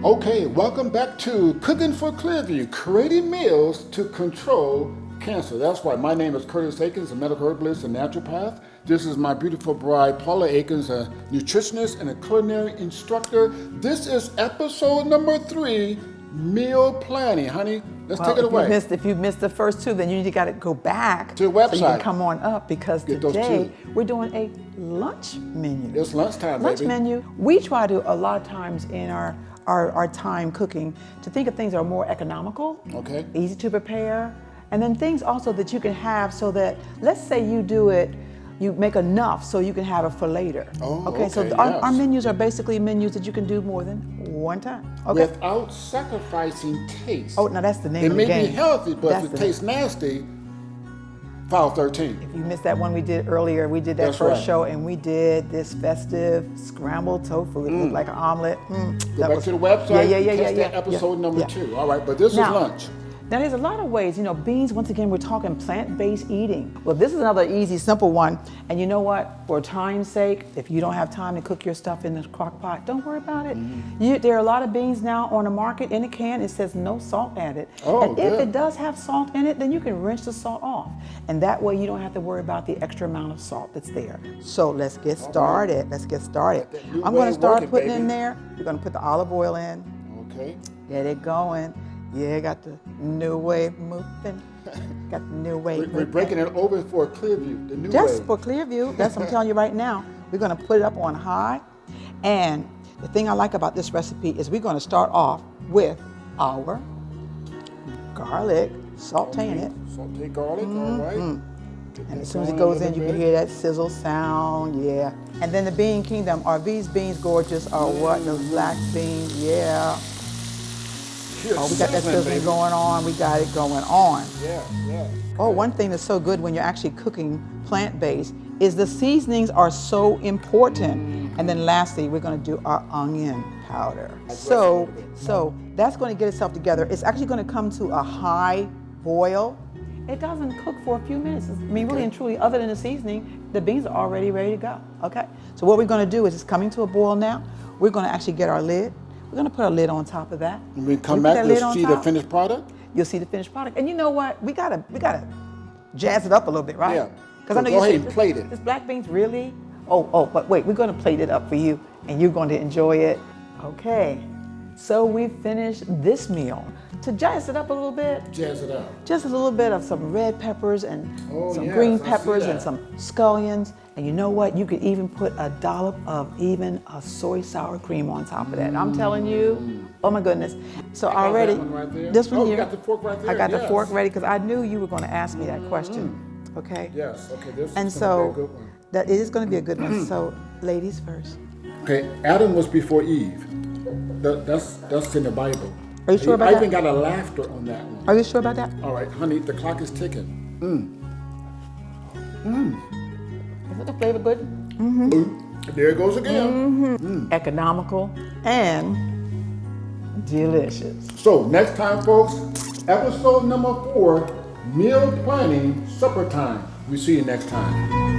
Okay, welcome back to Cooking for Clearview, creating meals to control cancer. That's right. My name is Curtis Eakins, a medical herbalist and naturopath. This is my beautiful bride, Paula Eakins, a nutritionist and a culinary instructor. This is episode number 3, meal planning. Honey, let's take it away. If you missed the first 2, then you got to go back to the website. So you can come on up because today we're doing a lunch menu. It's lunchtime, lunch baby. Menu. We try to, a lot of times in our time cooking, to think of things that are more economical, easy to prepare, and then things also that you can have so that, let's say you do it, you make enough so you can have it for later. So our menus are basically menus that you can do more than one time. Without sacrificing taste. Oh, now that's the name of the game. It may be healthy, but if it tastes nasty, file 13. If you missed that one we did earlier, we did that first show, and we did this festive scrambled tofu. It looked like an omelet. Go back to the website. Catch that episode number 2. All right, but this is lunch. Now, there's a lot of ways. Beans, once again, we're talking plant-based eating. Well, this is another easy, simple one. And you know what? For time's sake, if you don't have time to cook your stuff in the crock pot, don't worry about it. There are a lot of beans now on the market in a can. It says no salt added. And if it does have salt in it, then you can rinse the salt off. And that way you don't have to worry about the extra amount of salt that's there. So let's get started. I'm going to start putting in there. We're going to put the olive oil in. Okay. Get it going. Yeah, got the new way moving. We're breaking it over for Clearview, the new way. Just for Clearview, that's what I'm telling you right now. We're gonna put it up on high. And the thing I like about this recipe is we're gonna start off with our garlic, sauteing it. Sauteed garlic, all right. And as soon as it goes in, you can hear that sizzle sound, yeah. And then the bean kingdom, are these beans gorgeous or what? Those black beans, yeah. We got that sizzling going on. We got it going on. Yeah. Oh, one thing that's so good when you're actually cooking plant-based is the seasonings are so important. And then lastly, we're going to do our onion powder. So that's going to get itself together. It's actually going to come to a high boil. It doesn't cook for a few minutes. Really and truly, other than the seasoning, the beans are already ready to go. So what we're going to do is it's coming to a boil now. We're going to actually get our lid. We're going to put a lid on top of that. When we come back, we'll see the finished product? You'll see the finished product. And you know what? We gotta jazz it up a little bit, right? Yeah. Because I know go ahead and plate it. This black beans really? But wait, we're going to plate it up for you, and you're going to enjoy it. Okay. So we finished this meal. To jazz it up a little bit. Jazz it up. Just a little bit of some red peppers and some green peppers and some scallions. And you know what? You could even put a dollop of even a soy sour cream on top of that. I'm telling you, oh my goodness. So already, that one right there. this one here. You got the fork right there? I got the fork ready because I knew you were going to ask me that question. Okay? Yes, okay, this and is so going to be a good one. That it is going to be a good one. So ladies first. Okay, Adam was before Eve. That's in the Bible. Are you sure about that? I even got a laughter on that one. Are you sure about that? All right, honey, the clock is ticking. Is the flavor good? There it goes again. Economical and delicious. So next time, folks, episode number 4, meal planning, supper time. We see you next time.